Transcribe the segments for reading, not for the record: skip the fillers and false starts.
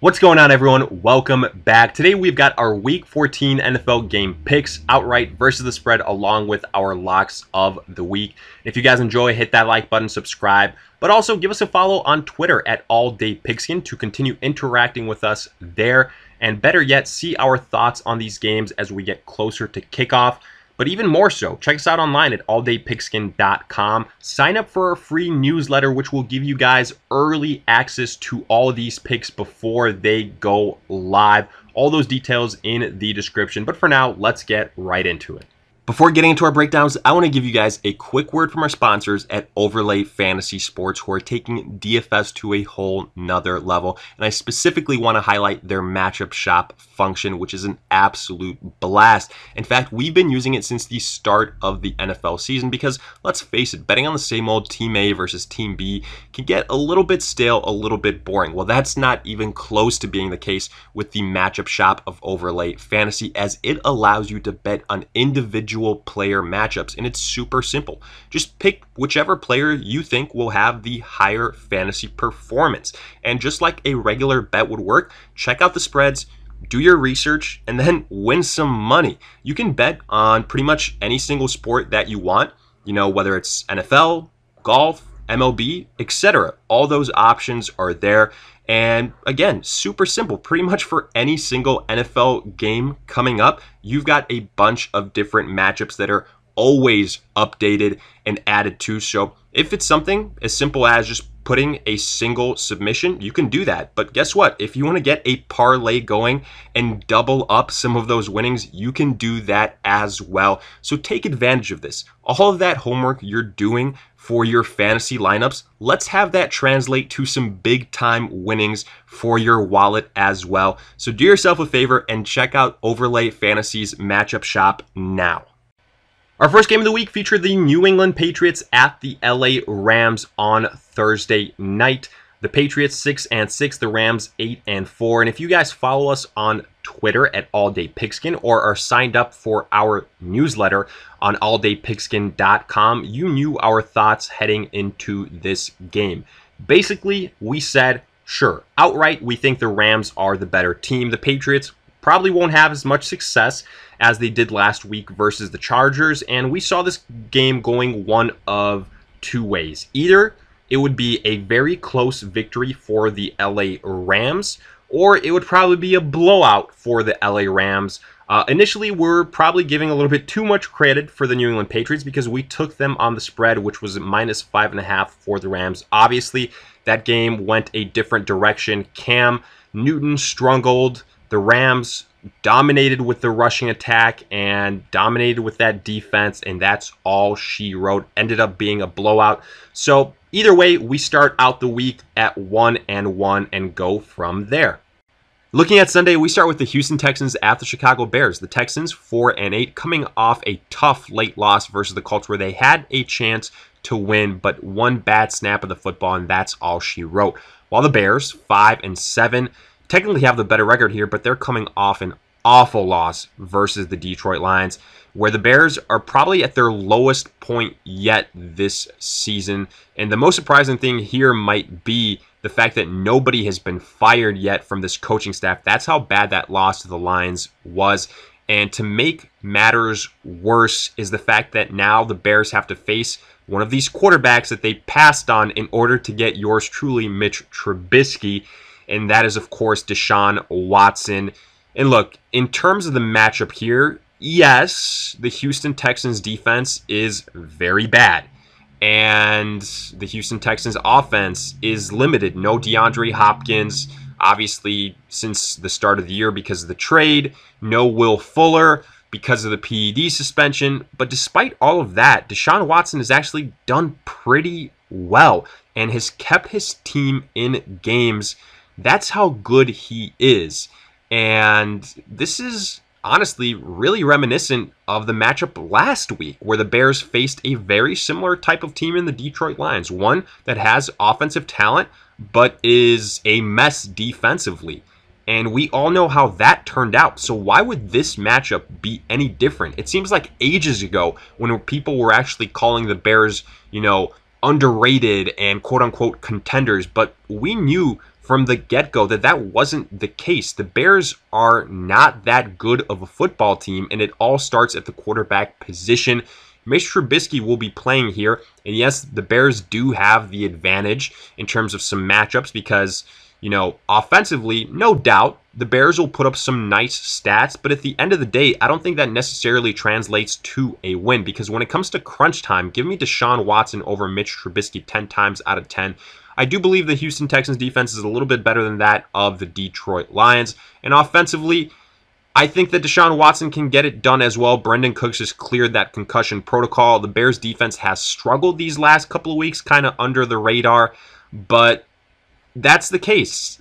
What's going on, everyone? Welcome back. Today we've got our Week 14 NFL game picks, outright versus the spread, along with our locks of the week. If you guys enjoy, hit that like button, subscribe, but also give us a follow on Twitter at AllDayPigskin to continue interacting with us there, and better yet, see our thoughts on these games as we get closer to kickoff. But even more so, check us out online at alldaypigskin.com. Sign up for our free newsletter, which will give you guys early access to all of these picks before they go live. All those details in the description. But for now, let's get right into it. Before getting into our breakdowns, I want to give you guys a quick word from our sponsors at Overlay Fantasy Sports, who are taking DFS to a whole nother level. And I specifically want to highlight their matchup shop function, which is an absolute blast. In fact, we've been using it since the start of the NFL season because, let's face it, betting on the same old Team A versus Team B can get a little bit stale, a little bit boring. Well, that's not even close to being the case with the matchup shop of Overlay Fantasy, as it allows you to bet on individual player matchups, and it's super simple. Just pick whichever player you think will have the higher fantasy performance. And just like a regular bet would work, check out the spreads, do your research, and then win some money. You can bet on pretty much any single sport that you want, whether it's NFL, golf, MLB, etc. All those options are there. And again, super simple. Pretty much for any single NFL game coming up, you've got a bunch of different matchups that are always updated and added to. So if it's something as simple as just putting a single submission, you can do that. But guess what? If you want to get a parlay going and double up some of those winnings, you can do that as well. So take advantage of this. All of that homework you're doing for your fantasy lineups, let's have that translate to some big time winnings for your wallet as well. So do yourself a favor and check out Overlay Fantasy's matchup shop now. Our first game of the week featured the New England Patriots at the LA Rams on Thursday night. The Patriots 6-6, the Rams 8-4. And if you guys follow us on Twitter at AllDayPigskin or are signed up for our newsletter on AllDayPigskin.com, you knew our thoughts heading into this game. Basically, we said, sure, outright, we think the Rams are the better team. The Patriots probably won't have as much success as they did last week versus the Chargers, and we saw this game going one of two ways. Either it would be a very close victory for the LA Rams, or it would probably be a blowout for the LA Rams. Initially, we're probably giving a little bit too much credit for the New England Patriots because we took them on the spread, which was -5.5 for the Rams. Obviously, that game went a different direction. Cam Newton struggled. The Rams dominated with the rushing attack and dominated with that defense, and that's all she wrote. Ended up being a blowout. So either way, we start out the week at 1-1 and go from there. Looking at Sunday, we start with the Houston Texans at the Chicago Bears. The Texans 4-8, coming off a tough late loss versus the Colts where they had a chance to win, but one bad snap of the football, and that's all she wrote. While the Bears 5-7, technically have the better record here, but they're coming off an awful loss versus the Detroit Lions, where the Bears are probably at their lowest point yet this season. And the most surprising thing here might be the fact that nobody has been fired yet from this coaching staff. That's how bad that loss to the Lions was. And to make matters worse is the fact that now the Bears have to face one of these quarterbacks that they passed on in order to get yours truly, Mitch Trubisky. And that is, of course, Deshaun Watson. And look, in terms of the matchup here, yes, the Houston Texans defense is very bad. And the Houston Texans offense is limited. No DeAndre Hopkins, obviously, since the start of the year because of the trade. No Will Fuller because of the PED suspension. But despite all of that, Deshaun Watson has actually done pretty well and has kept his team in games. That's how good he is. And this is honestly really reminiscent of the matchup last week where the Bears faced a very similar type of team in the Detroit Lions. One that has offensive talent but is a mess defensively. And we all know how that turned out. So why would this matchup be any different? It seems like ages ago when people were actually calling the Bears, underrated and quote-unquote contenders. But we knew from the get-go that that wasn't the case. The Bears are not that good of a football team, and it all starts at the quarterback position. Mitch Trubisky will be playing here, and yes, the Bears do have the advantage in terms of some matchups because, you know, offensively, no doubt, the Bears will put up some nice stats, but at the end of the day, I don't think that necessarily translates to a win because when it comes to crunch time, give me Deshaun Watson over Mitch Trubisky 10 times out of 10. I do believe the Houston Texans defense is a little bit better than that of the Detroit Lions. And offensively, I think that Deshaun Watson can get it done as well. Brendan Cooks has cleared that concussion protocol. The Bears defense has struggled these last couple of weeks, kind of under the radar, but that's the case.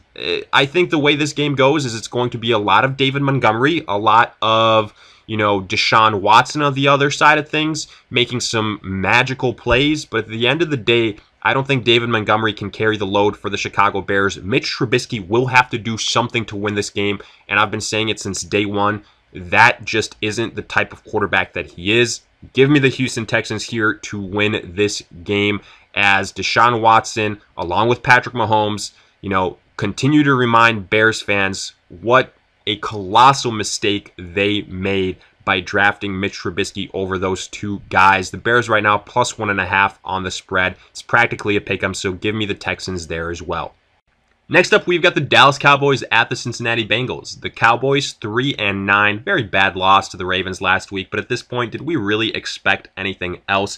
I think the way this game goes is it's going to be a lot of David Montgomery, a lot of, you know, Deshaun Watson on the other side of things, making some magical plays. But at the end of the day, I don't think David Montgomery can carry the load for the Chicago Bears. Mitch Trubisky will have to do something to win this game, and I've been saying it since day one. That just isn't the type of quarterback that he is. Give me the Houston Texans here to win this game as Deshaun Watson, along with Patrick Mahomes, you know, continue to remind Bears fans what a colossal mistake they made by drafting Mitch Trubisky over those two guys. The Bears right now plus 1.5 on the spread. It's practically a pick'em, so give me the Texans there as well. Next up, we've got the Dallas Cowboys at the Cincinnati Bengals. The Cowboys 3-9, very bad loss to the Ravens last week, but at this point, did we really expect anything else?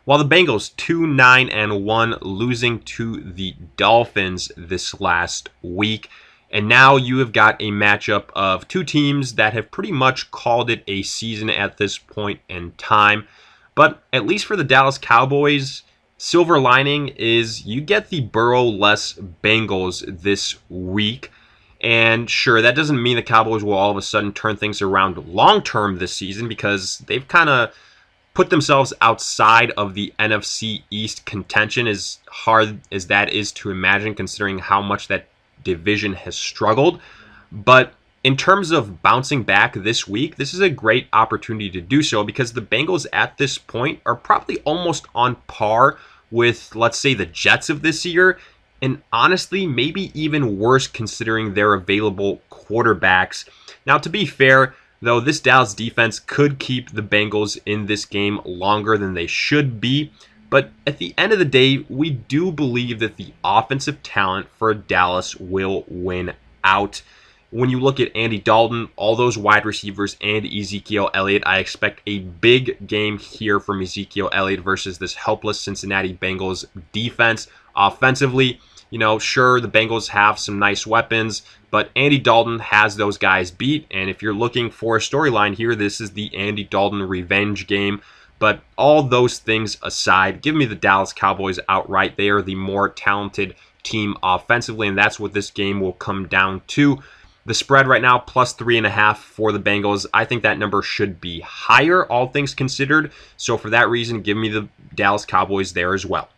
While the Bengals 2-9-1, losing to the Dolphins this last week. And now you have got a matchup of two teams that have pretty much called it a season at this point in time. But at least for the Dallas Cowboys, silver lining is you get the Burrow-less Bengals this week. And sure, that doesn't mean the Cowboys will all of a sudden turn things around long-term this season because they've kind of put themselves outside of the NFC East contention, as hard as that is to imagine considering how much that division has struggled. But in terms of bouncing back this week, this is a great opportunity to do so because the Bengals at this point are probably almost on par with, let's say, the Jets of this year, and honestly, maybe even worse considering their available quarterbacks. Now, to be fair, though, this Dallas defense could keep the Bengals in this game longer than they should be. But at the end of the day, we do believe that the offensive talent for Dallas will win out. When you look at Andy Dalton, all those wide receivers, and Ezekiel Elliott, I expect a big game here from Ezekiel Elliott versus this helpless Cincinnati Bengals defense. Offensively, you know, sure, the Bengals have some nice weapons, but Andy Dalton has those guys beat. And if you're looking for a storyline here, this is the Andy Dalton revenge game. But all those things aside, give me the Dallas Cowboys outright. They are the more talented team offensively, and that's what this game will come down to. The spread right now, plus 3.5 for the Bengals. I think that number should be higher, all things considered. So for that reason, give me the Dallas Cowboys there as well.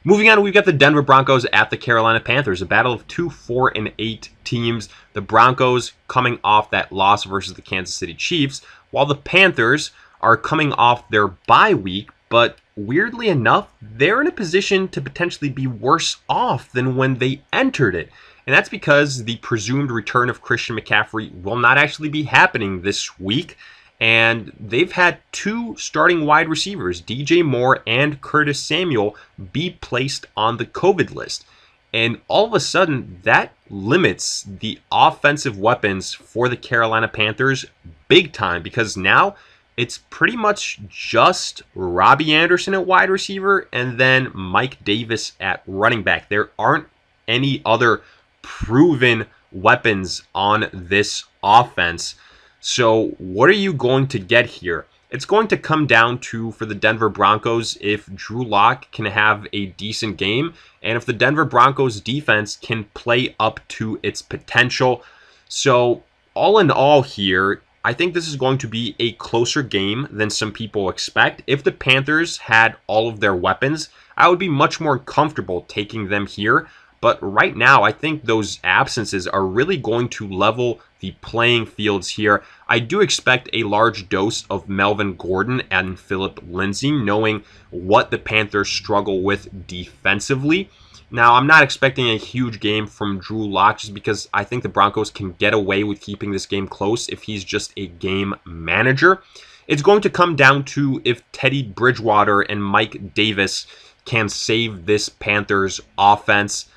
Moving on, we've got the Denver Broncos at the Carolina Panthers, a battle of two 4-8 teams. The Broncos coming off that loss versus the Kansas City Chiefs, while the Panthers are coming off their bye week, but weirdly enough, they're in a position to potentially be worse off than when they entered it. And that's because the presumed return of Christian McCaffrey will not actually be happening this week. And they've had two starting wide receivers, DJ Moore and Curtis Samuel, be placed on the COVID list. And all of a sudden, that limits the offensive weapons for the Carolina Panthers big time because now it's pretty much just Robbie Anderson at wide receiver and then Mike Davis at running back. There aren't any other proven weapons on this offense. So what are you going to get here? It's going to come down to, for the Denver Broncos, if Drew Lock can have a decent game and if the Denver Broncos defense can play up to its potential. So all in all here, I think this is going to be a closer game than some people expect. If the Panthers had all of their weapons, I would be much more comfortable taking them here. But right now, I think those absences are really going to level the playing fields here. I do expect a large dose of Melvin Gordon and Phillip Lindsay, knowing what the Panthers struggle with defensively. Now, I'm not expecting a huge game from Drew Lock just because I think the Broncos can get away with keeping this game close if he's just a game manager. It's going to come down to if Teddy Bridgewater and Mike Davis can save this Panthers offense.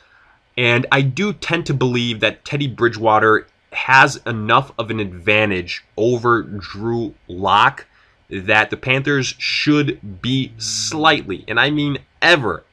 And I do tend to believe that Teddy Bridgewater has enough of an advantage over Drew Lock that the Panthers should be slightly, and I mean ever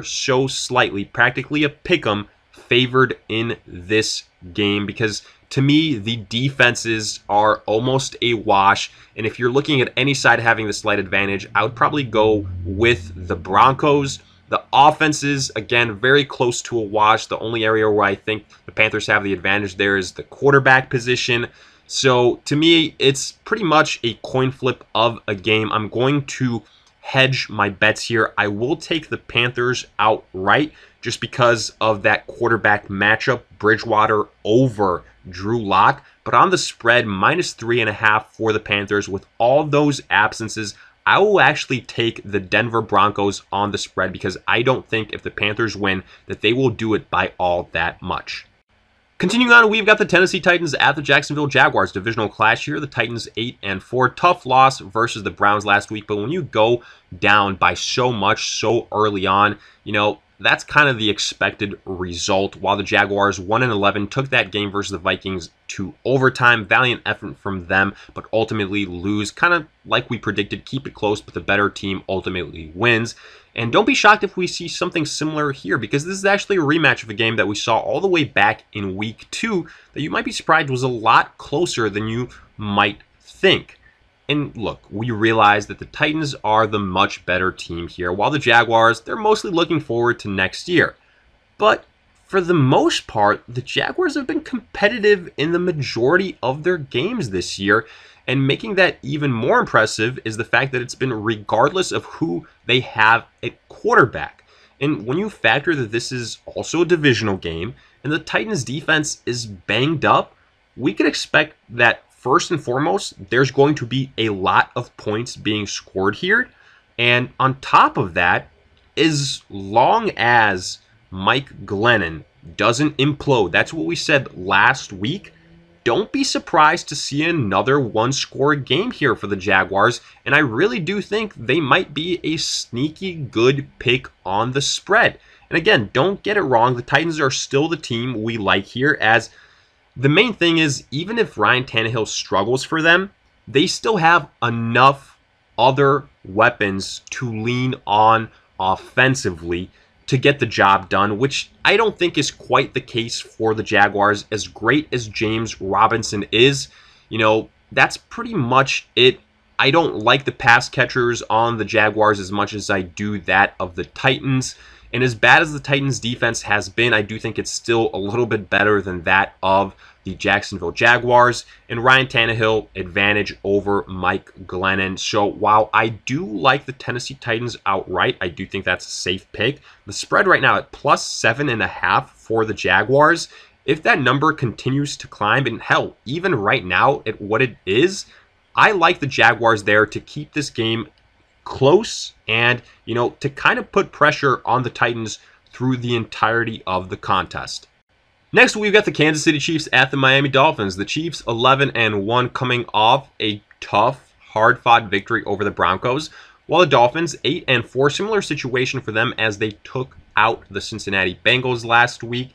so slightly, practically a pick'em, favored in this game, because to me, the defenses are almost a wash, and if you're looking at any side having the slight advantage, I would probably go with the Broncos. The offenses, again, very close to a wash. The only area where I think the Panthers have the advantage there is the quarterback position. So to me, it's pretty much a coin flip of a game. I'm going to hedge my bets here. I will take the Panthers outright just because of that quarterback matchup, Bridgewater over Drew Lock. But on the spread, -3.5 for the Panthers. With all those absences, I will actually take the Denver Broncos on the spread because I don't think if the Panthers win that they will do it by all that much. Continuing on, we've got the Tennessee Titans at the Jacksonville Jaguars. Divisional clash here. The Titans 8-4. Tough loss versus the Browns last week, but when you go down by so much so early on, that's kind of the expected result. While the Jaguars 1-11 took that game versus the Vikings to overtime. Valiant effort from them, but ultimately lose. Kind of like we predicted, keep it close, but the better team ultimately wins. And don't be shocked if we see something similar here, because this is actually a rematch of a game that we saw all the way back in week 2 that you might be surprised was a lot closer than you might think. And look, we realize that the Titans are the much better team here, while the Jaguars, they're mostly looking forward to next year. But for the most part, the Jaguars have been competitive in the majority of their games this year. And making that even more impressive is the fact that it's been regardless of who they have at quarterback. And when you factor that this is also a divisional game and the Titans defense is banged up, we could expect that first and foremost, there's going to be a lot of points being scored here. And on top of that, as long as Mike Glennon doesn't implode, that's what we said last week, don't be surprised to see another one-score game here for the Jaguars, and I really do think they might be a sneaky good pick on the spread. And again, don't get it wrong, the Titans are still the team we like here, as the main thing is, even if Ryan Tannehill struggles for them, they still have enough other weapons to lean on offensively to get the job done, which I don't think is quite the case for the Jaguars. As great as James Robinson is, that's pretty much it. I don't like the pass catchers on the Jaguars as much as I do that of the Titans. And as bad as the Titans defense has been, I do think it's still a little bit better than that of the Jacksonville Jaguars. And Ryan Tannehill, advantage over Mike Glennon. So while I do like the Tennessee Titans outright, I do think that's a safe pick. The spread right now at +7.5 for the Jaguars. If that number continues to climb, and hell, even right now at what it is, I like the Jaguars there to keep this game close and, to kind of put pressure on the Titans through the entirety of the contest. Next, we've got the Kansas City Chiefs at the Miami Dolphins. The Chiefs 11-1 coming off a tough, hard-fought victory over the Broncos, while the Dolphins 8-4, similar situation for them as they took out the Cincinnati Bengals last week.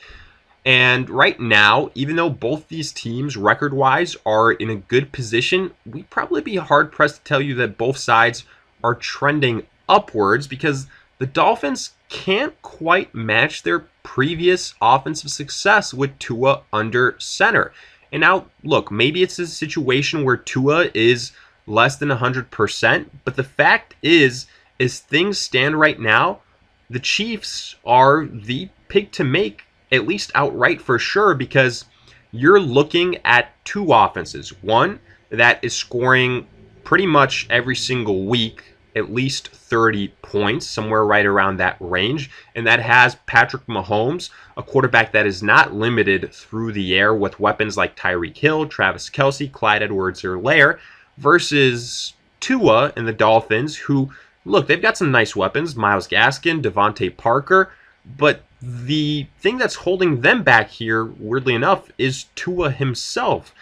And right now, even though both these teams record-wise are in a good position, we'd probably be hard-pressed to tell you that both sides are trending upwards because the Dolphins can't quite match their previous offensive success with Tua under center. And now, look, maybe it's a situation where Tua is less than 100%, but the fact is, as things stand right now, the Chiefs are the pick to make, at least outright for sure, because you're looking at two offenses. One that is scoring pretty much every single week at least 30 points, somewhere right around that range. And that has Patrick Mahomes, a quarterback that is not limited through the air with weapons like Tyreek Hill, Travis Kelce, Clyde Edwards-Helaire, versus Tua and the Dolphins, who, look, they've got some nice weapons, Myles Gaskin, Devontae Parker, but The thing that's holding them back here, weirdly enough, is Tua himself.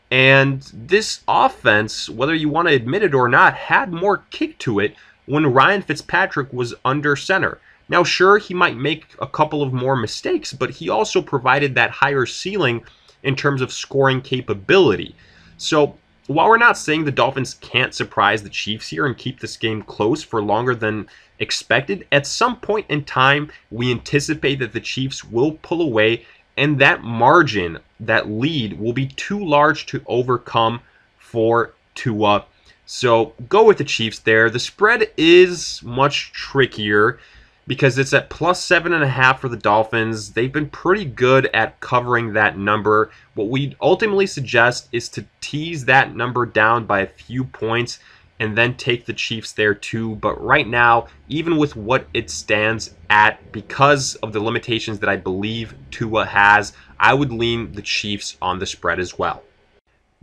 And this offense, whether you want to admit it or not, had more kick to it when Ryan Fitzpatrick was under center. Now, sure, he might make a couple of more mistakes, but he also provided that higher ceiling in terms of scoring capability. So, while we're not saying the Dolphins can't surprise the Chiefs here and keep this game close for longer than expected, at some point in time, we anticipate that the Chiefs will pull away, and that margin, that lead, will be too large to overcome for Tua. So go with the Chiefs there. The spread is much trickier because it's at plus 7.5 for the Dolphins. They've been pretty good at covering that number. What we ultimately suggest is to tease that number down by a few points and then take the Chiefs there too. But right now, even with what it stands at, because of the limitations that I believe Tua has, I would lean the Chiefs on the spread as well.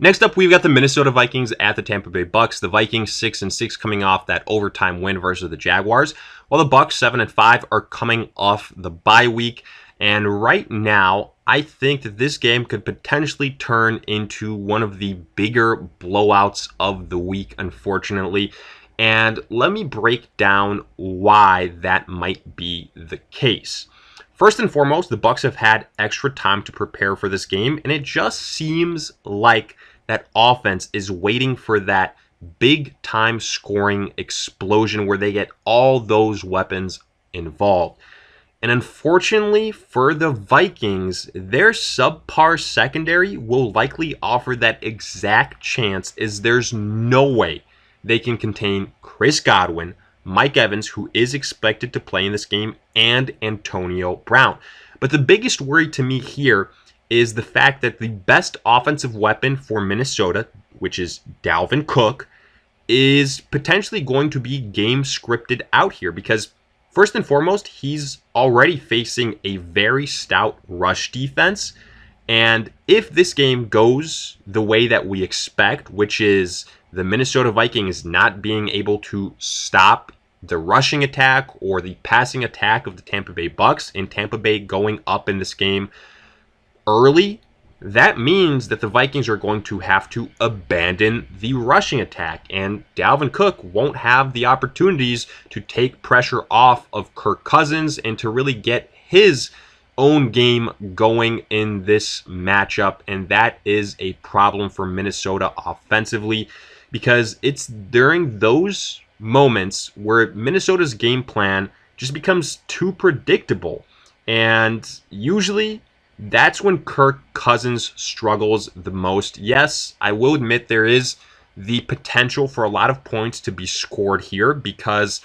Next up, we've got the Minnesota Vikings at the Tampa Bay Bucks. The Vikings 6-6 coming off that overtime win versus the Jaguars, while the Bucks 7-5 are coming off the bye week. And right now, I think that this game could potentially turn into one of the bigger blowouts of the week, unfortunately. And let me break down why that might be the case. First and foremost, the Bucks have had extra time to prepare for this game, and it just seems like that offense is waiting for that big-time scoring explosion where they get all those weapons involved. And unfortunately for the Vikings, their subpar secondary will likely offer that exact chance, as there's no way they can contain Chris Godwin, Mike Evans, who is expected to play in this game, and Antonio Brown. But the biggest worry to me here is the fact that the best offensive weapon for Minnesota, which is Dalvin Cook, is potentially going to be game scripted out here because first and foremost, he's already facing a very stout rush defense. And if this game goes the way that we expect, which is the Minnesota Vikings not being able to stop the rushing attack or the passing attack of the Tampa Bay Bucks, and Tampa Bay going up in this game early, that means that the Vikings are going to have to abandon the rushing attack, and Dalvin Cook won't have the opportunities to take pressure off of Kirk Cousins and to really get his own game going in this matchup. And that is a problem for Minnesota offensively, because it's during those moments where Minnesota's game plan just becomes too predictable, and usually that's when Kirk Cousins struggles the most. Yes, I will admit there is the potential for a lot of points to be scored here because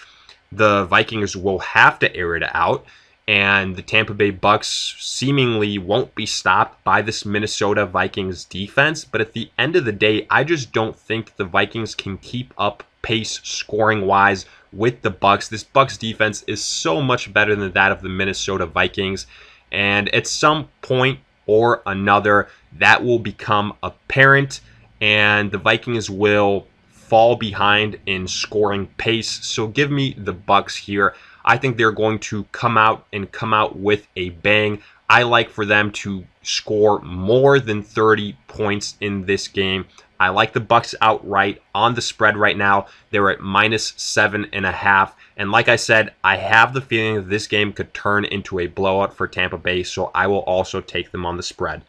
the Vikings will have to air it out, and the Tampa Bay Bucks seemingly won't be stopped by this Minnesota Vikings defense. But at the end of the day, I just don't think the Vikings can keep up pace scoring-wise with the Bucks. This Bucks defense is so much better than that of the Minnesota Vikings. And at some point or another, that will become apparent, and the Vikings will fall behind in scoring pace. So give me the Bucks here. I think they're going to come out with a bang. I like for them to score more than 30 points in this game. I like the Bucks outright on the spread right now. They're at minus 7.5. And like I said, I have the feeling that this game could turn into a blowout for Tampa Bay, so I will also take them on the spread.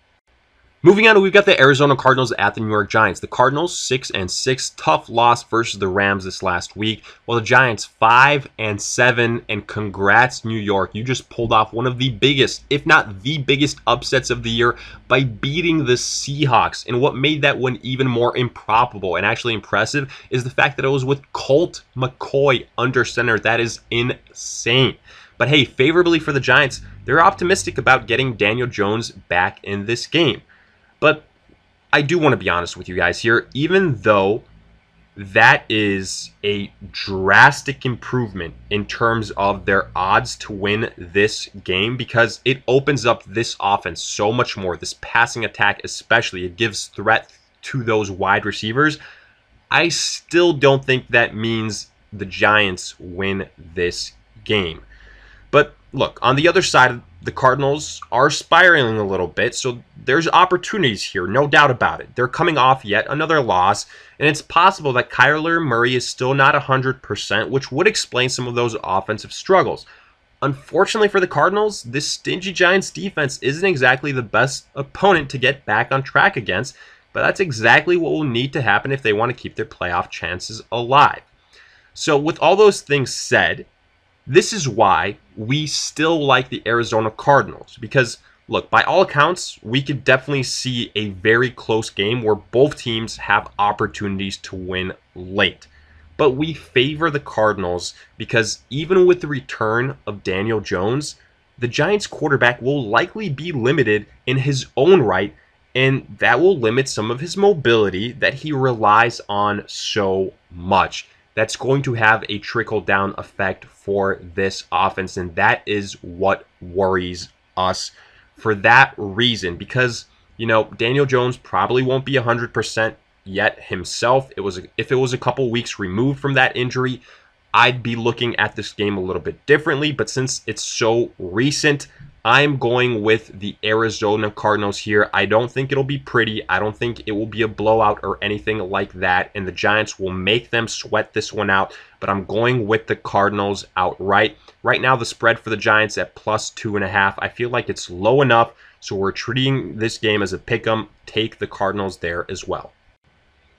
Moving on, we've got the Arizona Cardinals at the New York Giants. The Cardinals 6-6, tough loss versus the Rams this last week, while the Giants 5-7. And congrats, New York. You just pulled off one of the biggest, if not the biggest, upsets of the year by beating the Seahawks. And what made that one even more improbable and actually impressive is the fact that it was with Colt McCoy under center. That is insane. But hey, favorably for the Giants, they're optimistic about getting Daniel Jones back in this game. But I do want to be honest with you guys here, even though that is a drastic improvement in terms of their odds to win this game, because it opens up this offense so much more, this passing attack especially. It gives threat to those wide receivers. I still don't think that means the Giants win this game. But look, on the other side, the Cardinals are spiraling a little bit, so there's opportunities here, no doubt about it. They're coming off yet another loss, and it's possible that Kyler Murray is still not 100%, which would explain some of those offensive struggles. Unfortunately for the Cardinals, this stingy Giants defense isn't exactly the best opponent to get back on track against, but that's exactly what will need to happen if they want to keep their playoff chances alive. So with all those things said, this is why we still like the Arizona Cardinals. Because, look, by all accounts, we could definitely see a very close game where both teams have opportunities to win late. But we favor the Cardinals because even with the return of Daniel Jones, the Giants quarterback will likely be limited in his own right, and that will limit some of his mobility that he relies on so much. That's going to have a trickle-down effect for this offense, and that is what worries us for that reason. Because, you know, Daniel Jones probably won't be 100% yet himself. If it was a couple weeks removed from that injury, I'd be looking at this game a little bit differently. But since it's so recent, I'm going with the Arizona Cardinals here. I don't think it'll be pretty. I don't think it will be a blowout or anything like that, and the Giants will make them sweat this one out, but I'm going with the Cardinals outright. Right now, the spread for the Giants at +2.5. I feel like it's low enough, so we're treating this game as a pick'em. Take the Cardinals there as well.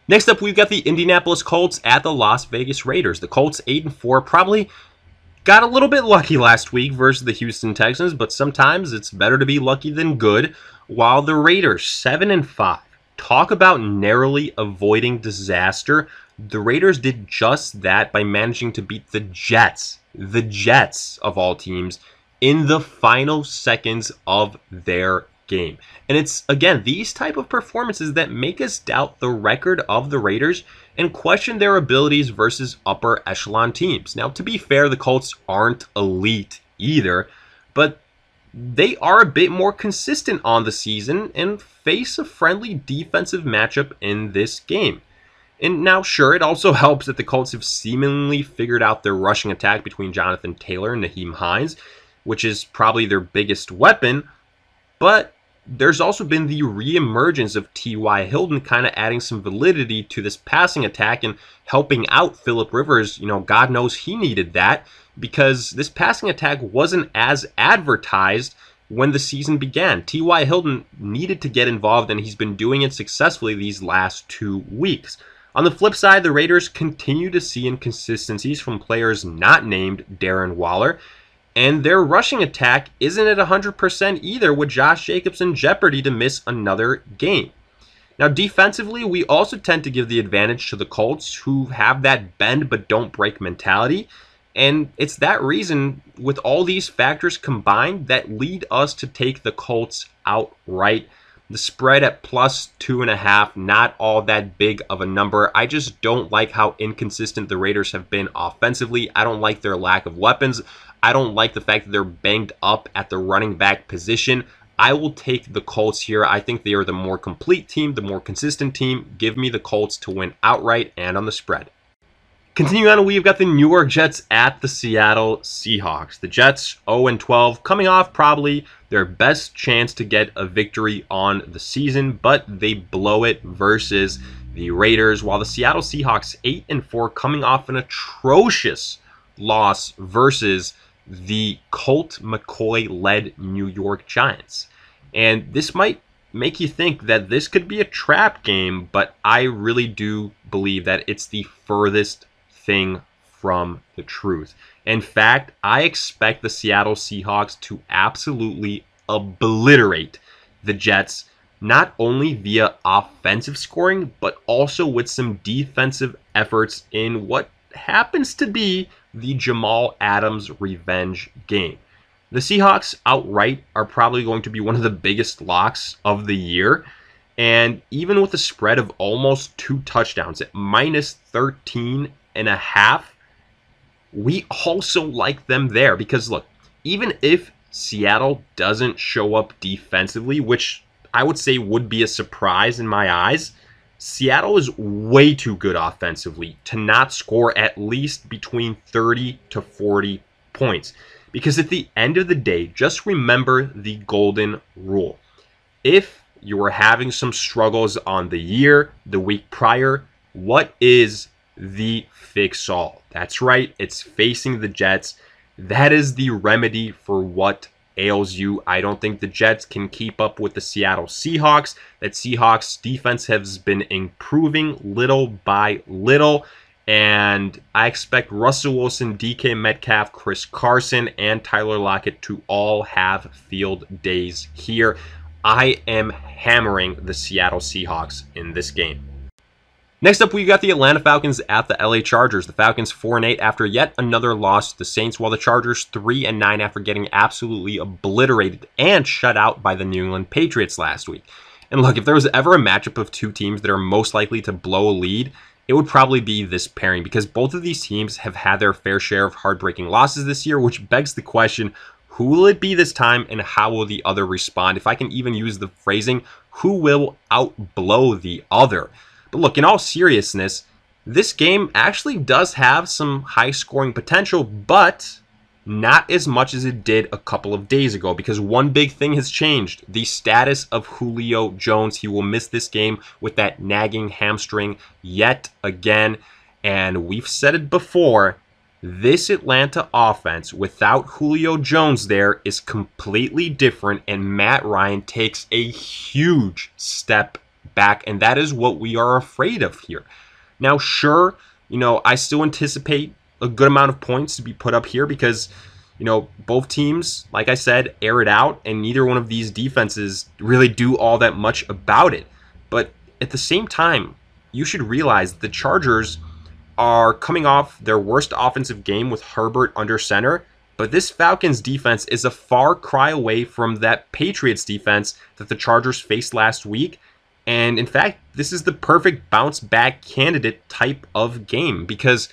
Next up, we've got the Indianapolis Colts at the Las Vegas Raiders. The Colts 8-4, probably got a little bit lucky last week versus the Houston Texans, but sometimes it's better to be lucky than good. While the Raiders 7-5, talk about narrowly avoiding disaster. The Raiders did just that by managing to beat the Jets of all teams, in the final seconds of their game. And it's, again, these type of performances that make us doubt the record of the Raiders and question their abilities versus upper echelon teams. Now, to be fair, the Colts aren't elite either, but they are a bit more consistent on the season and face a friendly defensive matchup in this game. And now, sure, it also helps that the Colts have seemingly figured out their rushing attack between Jonathan Taylor and Naheem Hines, which is probably their biggest weapon, but there's also been the reemergence of T.Y. Hilton, kind of adding some validity to this passing attack and helping out Phillip Rivers. You know, God knows he needed that, because this passing attack wasn't as advertised when the season began. T.Y. Hilton needed to get involved, and he's been doing it successfully these last 2 weeks. On the flip side, the Raiders continue to see inconsistencies from players not named Darren Waller, and their rushing attack isn't at 100% either, with Josh Jacobs in jeopardy to miss another game. Now, defensively, we also tend to give the advantage to the Colts, who have that bend but don't break mentality. And it's that reason, with all these factors combined, that lead us to take the Colts outright. The spread at +2.5, not all that big of a number. I just don't like how inconsistent the Raiders have been offensively. I don't like their lack of weapons. I don't like the fact that they're banged up at the running back position. I will take the Colts here. I think they are the more complete team, the more consistent team. Give me the Colts to win outright and on the spread. Continuing on, we've got the New York Jets at the Seattle Seahawks. The Jets 0-12, coming off probably their best chance to get a victory on the season, but they blow it versus the Raiders, while the Seattle Seahawks 8-4, coming off an atrocious loss versus the Colt McCoy-led New York Giants. And this might make you think that this could be a trap game, but I really do believe that it's the furthest thing from the truth. In fact, I expect the Seattle Seahawks to absolutely obliterate the Jets, not only via offensive scoring, but also with some defensive efforts in what happens to be the Jamal Adams revenge game. The Seahawks outright are probably going to be one of the biggest locks of the year. And even with a spread of almost 2 touchdowns at -13.5, we also like them there. Because look, even if Seattle doesn't show up defensively, which I would say would be a surprise in my eyes, Seattle is way too good offensively to not score at least between 30 to 40 points. Because at the end of the day, just remember the golden rule. If you were having some struggles on the year, the week prior, what is the fix-all? That's right, it's facing the Jets. That is the remedy for what ails you. I don't think the Jets can keep up with the Seattle Seahawks. That Seahawks defense has been improving little by little. And I expect Russell Wilson, DK Metcalf, Chris Carson, and Tyler Lockett to all have field days here. I am hammering the Seattle Seahawks in this game. Next up, we got the Atlanta Falcons at the LA Chargers. The Falcons 4-8 after yet another loss to the Saints, while the Chargers 3-9 after getting absolutely obliterated and shut out by the New England Patriots last week. And look, if there was ever a matchup of two teams that are most likely to blow a lead, it would probably be this pairing, because both of these teams have had their fair share of heartbreaking losses this year, which begs the question, who will it be this time and how will the other respond? If I can even use the phrasing, who will outblow the other? But look, in all seriousness, this game actually does have some high scoring potential, but not as much as it did a couple of days ago, because one big thing has changed. The status of Julio Jones. He will miss this game with that nagging hamstring yet again. And we've said it before, this Atlanta offense without Julio Jones there is completely different, and Matt Ryan takes a huge step back, and that is what we are afraid of here. Now, sure, I still anticipate a good amount of points to be put up here because, both teams, like I said, air it out, and neither one of these defenses really do all that much about it. But at the same time, you should realize the Chargers are coming off their worst offensive game with Herbert under center, but this Falcons defense is a far cry away from that Patriots defense that the Chargers faced last week. And in fact, this is the perfect bounce back candidate type of game, because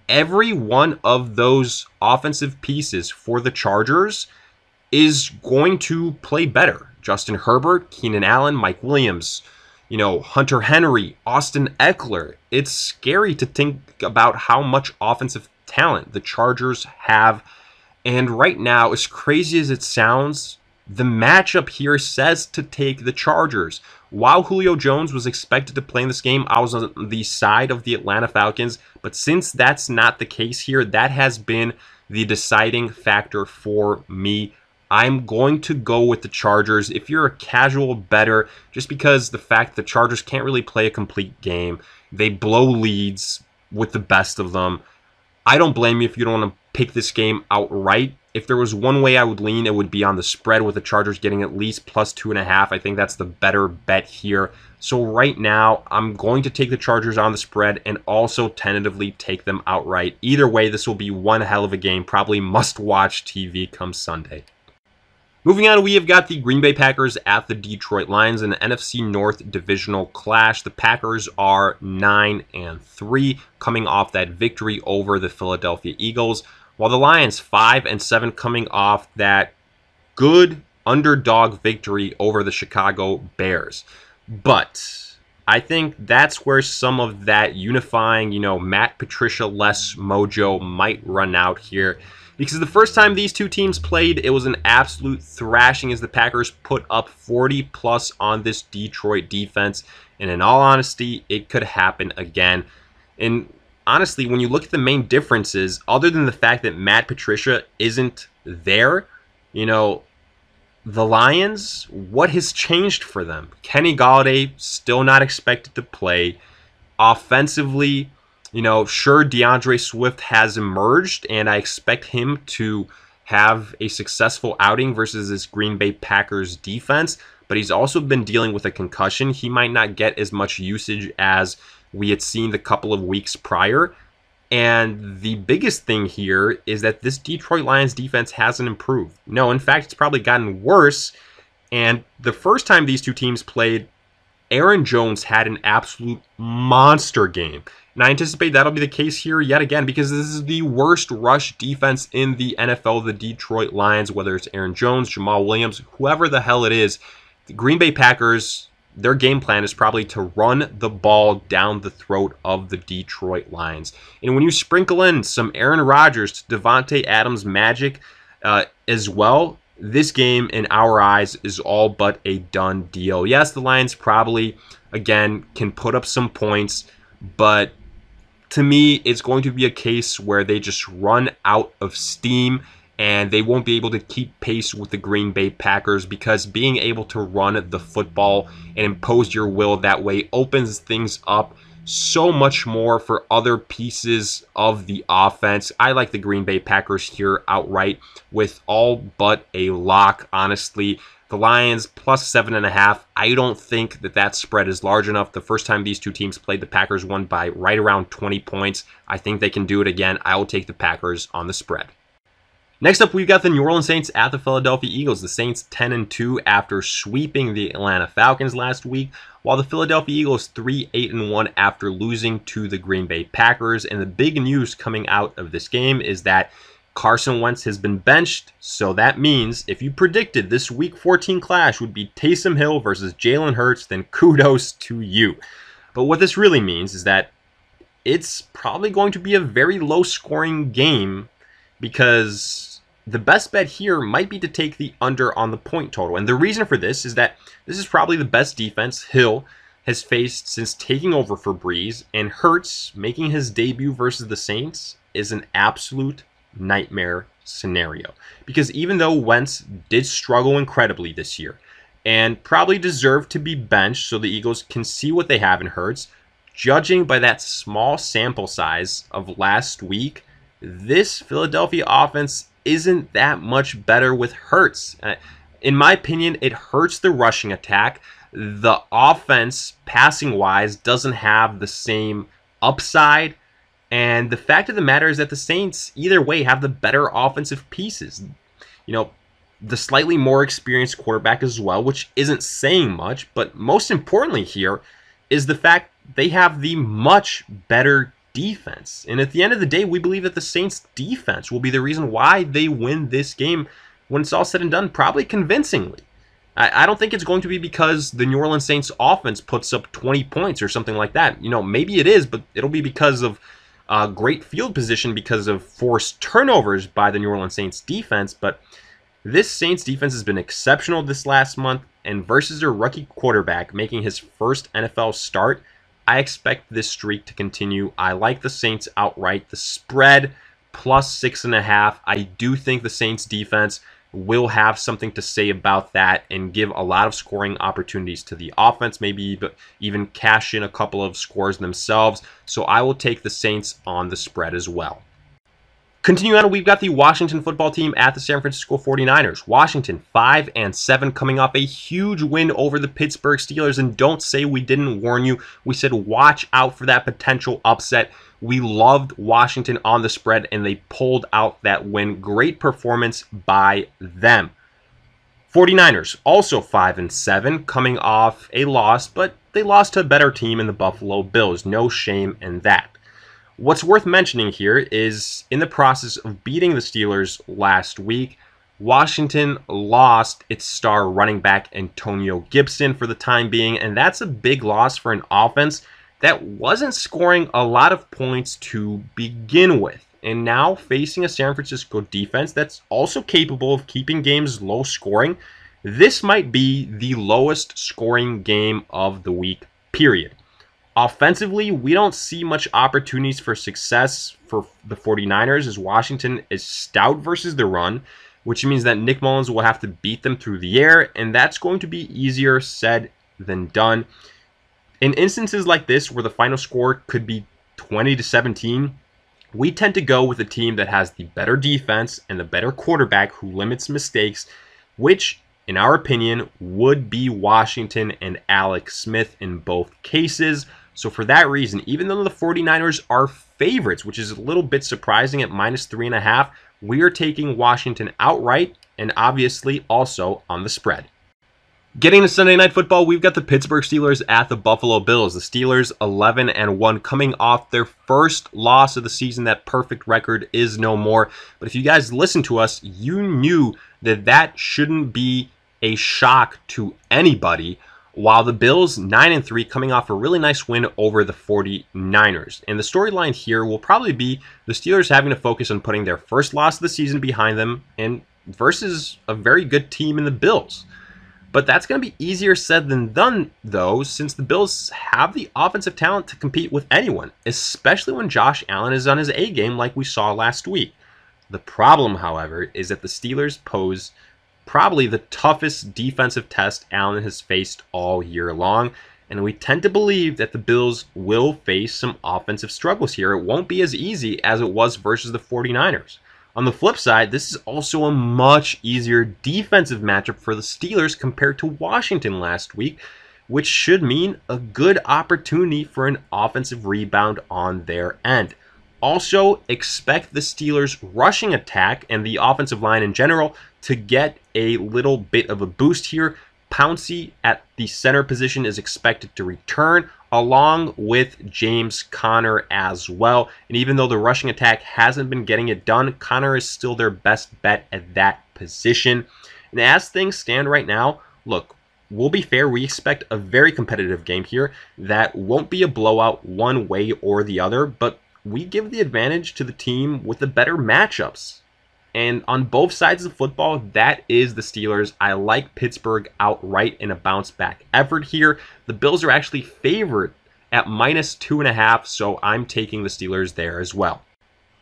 every one of those offensive pieces for the Chargers is going to play better. Justin Herbert, Keenan Allen, Mike Williams, Hunter Henry, Austin Eckler. It's scary to think about how much offensive talent the Chargers have. And right now, as crazy as it sounds, the matchup here says to take the Chargers. While Julio Jones was expected to play in this game, I was on the side of the Atlanta Falcons. But since that's not the case here, that has been the deciding factor for me. I'm going to go with the Chargers. If you're a casual bettor, just because the fact the Chargers can't really play a complete game, they blow leads with the best of them. I don't blame you if you don't want to pick this game outright. If there was one way I would lean, it would be on the spread, with the Chargers getting at least plus 2.5. I think that's the better bet here. So right now, I'm going to take the Chargers on the spread and also tentatively take them outright. Either way, this will be one hell of a game. Probably must-watch TV come Sunday. Moving on, we have got the Green Bay Packers at the Detroit Lions in the NFC North divisional clash. The Packers are 9-3, coming off that victory over the Philadelphia Eagles, while the Lions 5-7, coming off that good underdog victory over the Chicago Bears. But I think that's where some of that unifying, Matt Patricia-less mojo might run out here. Because the first time these two teams played, it was an absolute thrashing as the Packers put up 40+ on this Detroit defense. And in all honesty, it could happen again. And honestly, when you look at the main differences, other than the fact that Matt Patricia isn't there, the Lions, what has changed for them? Kenny Golladay still not expected to play. Offensively, sure, DeAndre Swift has emerged, and I expect him to have a successful outing versus this Green Bay Packers defense, but he's also been dealing with a concussion. He might not get as much usage as we had seen the couple of weeks prior. And the biggest thing here is that this Detroit Lions defense hasn't improved. No, in fact, it's probably gotten worse. And the first time these two teams played, Aaron Jones had an absolute monster game. And I anticipate that'll be the case here yet again, because this is the worst rush defense in the NFL, the Detroit Lions, whether it's Aaron Jones, Jamal Williams, whoever the hell it is. The Green Bay Packers, their game plan is probably to run the ball down the throat of the Detroit Lions. And when you sprinkle in some Aaron Rodgers to Devontae Adams magic, as well. This game, in our eyes, is all but a done deal. Yes, the Lions probably, again, can put up some points, but to me, it's going to be a case where they just run out of steam and they won't be able to keep pace with the Green Bay Packers, because being able to run the football and impose your will that way opens things up so much more for other pieces of the offense. I like the Green Bay Packers here outright with all but a lock, honestly. The Lions plus 7.5. I don't think that spread is large enough. The first time these two teams played, the Packers won by right around 20 points. I think they can do it again. I will take the Packers on the spread. Next up, we've got the New Orleans Saints at the Philadelphia Eagles. The Saints 10-2 after sweeping the Atlanta Falcons last week, while the Philadelphia Eagles 3-8-1 after losing to the Green Bay Packers. And the big news coming out of this game is that Carson Wentz has been benched, so that means if you predicted this Week 14 clash would be Taysom Hill versus Jalen Hurts, then kudos to you. But what this really means is that it's probably going to be a very low-scoring game, because the best bet here might be to take the under on the point total. And the reason for this is that this is probably the best defense Hill has faced since taking over for Breeze, and Hurts making his debut versus the Saints is an absolute nightmare scenario. Because even though Wentz did struggle incredibly this year and probably deserved to be benched so the Eagles can see what they have in Hurts, judging by that small sample size of last week, this Philadelphia offense isn't that much better with Hurts. In my opinion, it hurts the rushing attack. The offense, passing-wise, doesn't have the same upside. And the fact of the matter is that the Saints, either way, have the better offensive pieces. You know, the slightly more experienced quarterback as well, which isn't saying much. But most importantly here is the fact they have the much better defense. And at the end of the day, we believe that the Saints defense will be the reason why they win this game when it's all said and done, probably convincingly. I don't think it's going to be because the New Orleans Saints offense puts up 20 points or something like that. You know, maybe it is, but it'll be because of great field position, because of forced turnovers by the New Orleans Saints defense. But this Saints defense has been exceptional this last month, and versus their rookie quarterback making his first NFL start, I expect this streak to continue. I like the Saints outright. The spread plus 6.5. I do think the Saints defense will have something to say about that and give a lot of scoring opportunities to the offense, maybe even cash in a couple of scores themselves. So I will take the Saints on the spread as well. Continuing on, we've got the Washington football team at the San Francisco 49ers. Washington 5-7, coming off a huge win over the Pittsburgh Steelers. And don't say we didn't warn you. We said watch out for that potential upset. We loved Washington on the spread, and they pulled out that win. Great performance by them. 49ers also 5-7, coming off a loss, but they lost to a better team in the Buffalo Bills. No shame in that. What's worth mentioning here is in the process of beating the Steelers last week, Washington lost its star running back Antonio Gibson for the time being, and that's a big loss for an offense that wasn't scoring a lot of points to begin with. And now facing a San Francisco defense that's also capable of keeping games low scoring, this might be the lowest scoring game of the week, period. Offensively, we don't see much opportunities for success for the 49ers, as Washington is stout versus the run, which means that Nick Mullins will have to beat them through the air, and that's going to be easier said than done. In instances like this, where the final score could be 20-17, we tend to go with a team that has the better defense and the better quarterback who limits mistakes, which, in our opinion, would be Washington and Alex Smith in both cases. So for that reason, even though the 49ers are favorites, which is a little bit surprising at -3.5, we are taking Washington outright and obviously also on the spread. Getting to Sunday Night Football, we've got the Pittsburgh Steelers at the Buffalo Bills. The Steelers 11-1, coming off their first loss of the season. That perfect record is no more. But if you guys listen to us, you knew that shouldn't be a shock to anybody. While the Bills 9-3, coming off a really nice win over the 49ers. And the storyline here will probably be the Steelers having to focus on putting their first loss of the season behind them and versus a very good team in the Bills. But that's going to be easier said than done, though, since the Bills have the offensive talent to compete with anyone, especially when Josh Allen is on his A game like we saw last week. The problem, however, is that the Steelers pose probably the toughest defensive test Allen has faced all year long, and we tend to believe that the Bills will face some offensive struggles here. It won't be as easy as it was versus the 49ers. On the flip side, this is also a much easier defensive matchup for the Steelers compared to Washington last week, which should mean a good opportunity for an offensive rebound on their end. Also, expect the Steelers' rushing attack and the offensive line in general to get a little bit of a boost here. Pouncey at the center position is expected to return, along with James Conner as well. And even though the rushing attack hasn't been getting it done, Conner is still their best bet at that position. And as things stand right now, look, we'll be fair, we expect a very competitive game here that won't be a blowout one way or the other, but we give the advantage to the team with the better matchups. And on both sides of the football, that is the Steelers. I like Pittsburgh outright in a bounce back effort here. The Bills are actually favored at -2.5, so I'm taking the Steelers there as well.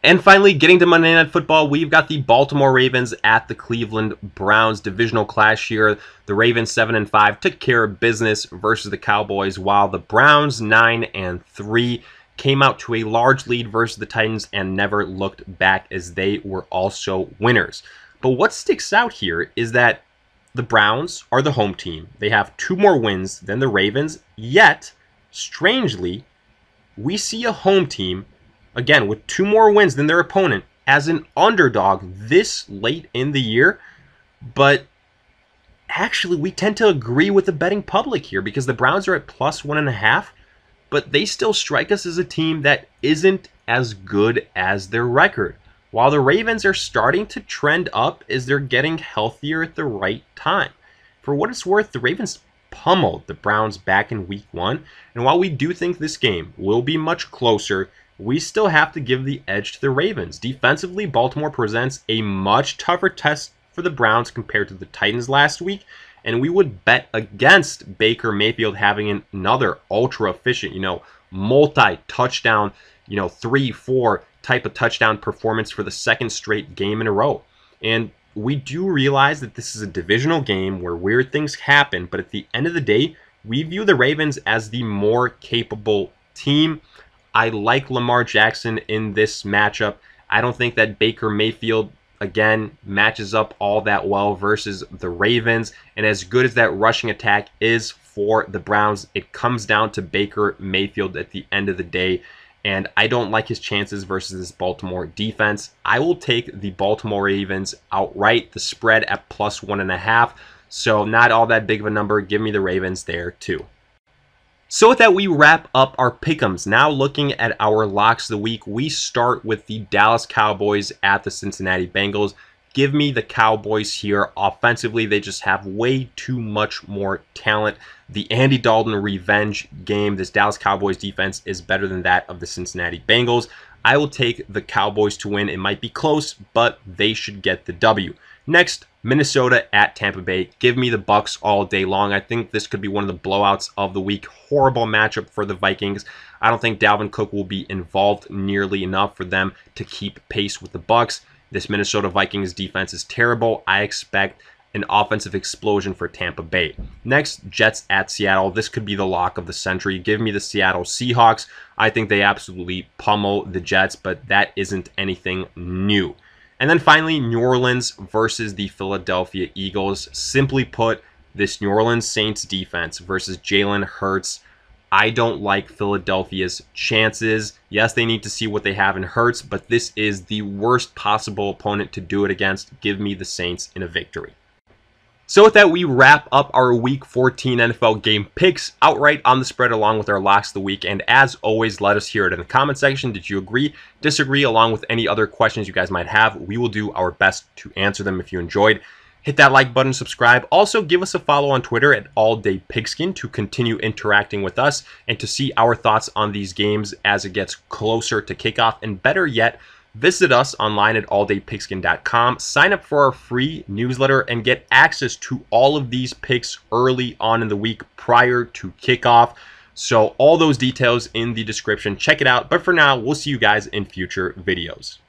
And finally, getting to Monday Night Football, we've got the Baltimore Ravens at the Cleveland Browns. Divisional clash here. The Ravens 7-5 took care of business versus the Cowboys, while the Browns 9-3 came out to a large lead versus the Titans and never looked back, as they were also winners. But what sticks out here is that the Browns are the home team. They have 2 more wins than the Ravens, yet, strangely, we see a home team, again, with 2 more wins than their opponent, as an underdog this late in the year. But actually, we tend to agree with the betting public here because the Browns are at +1.5. But they still strike us as a team that isn't as good as their record. While the Ravens are starting to trend up as they're getting healthier at the right time. For what it's worth, the Ravens pummeled the Browns back in week 1. And while we do think this game will be much closer, we still have to give the edge to the Ravens. Defensively, Baltimore presents a much tougher test for the Browns compared to the Titans last week. And we would bet against Baker Mayfield having another ultra-efficient, multi-touchdown, 3-4 type of touchdown performance for the second straight game in a row. And we do realize that this is a divisional game where weird things happen, but at the end of the day, we view the Ravens as the more capable team. I like Lamar Jackson in this matchup. I don't think that Baker Mayfield again matches up all that well versus the Ravens. And as good as that rushing attack is for the Browns, it comes down to Baker Mayfield at the end of the day. And I don't like his chances versus this Baltimore defense. I will take the Baltimore Ravens outright, the spread at +1.5. So not all that big of a number. Give me the Ravens there too. So with that, we wrap up our pick'ems. Now looking at our locks of the week, we start with the Dallas Cowboys at the Cincinnati Bengals. Give me the Cowboys here. Offensively, they just have way too much more talent. The Andy Dalton revenge game, this Dallas Cowboys defense is better than that of the Cincinnati Bengals. I will take the Cowboys to win. It might be close, but they should get the W. Next, Minnesota at Tampa Bay. Give me the Bucs all day long. I think this could be one of the blowouts of the week. Horrible matchup for the Vikings. I don't think Dalvin Cook will be involved nearly enough for them to keep pace with the Bucs. This Minnesota Vikings defense is terrible. I expect an offensive explosion for Tampa Bay. Next, Jets at Seattle. This could be the lock of the century. Give me the Seattle Seahawks. I think they absolutely pummel the Jets, but that isn't anything new. And then finally, New Orleans versus the Philadelphia Eagles. Simply put, this New Orleans Saints defense versus Jalen Hurts. I don't like Philadelphia's chances. Yes, they need to see what they have in Hurts, but this is the worst possible opponent to do it against. Give me the Saints in a victory. So with that, we wrap up our Week 14 NFL game picks outright on the spread along with our locks of the week. And as always, let us hear it in the comment section. Did you agree, disagree, along with any other questions you guys might have? We will do our best to answer them if you enjoyed. Hit that like button, subscribe. Also, give us a follow on Twitter at AllDayPigskin to continue interacting with us and to see our thoughts on these games as it gets closer to kickoff. And better yet, Visit us online at alldaypigskin.com, sign up for our free newsletter, and get access to all of these picks early on in the week prior to kickoff. So all those details in the description. Check it out. But for now, we'll see you guys in future videos.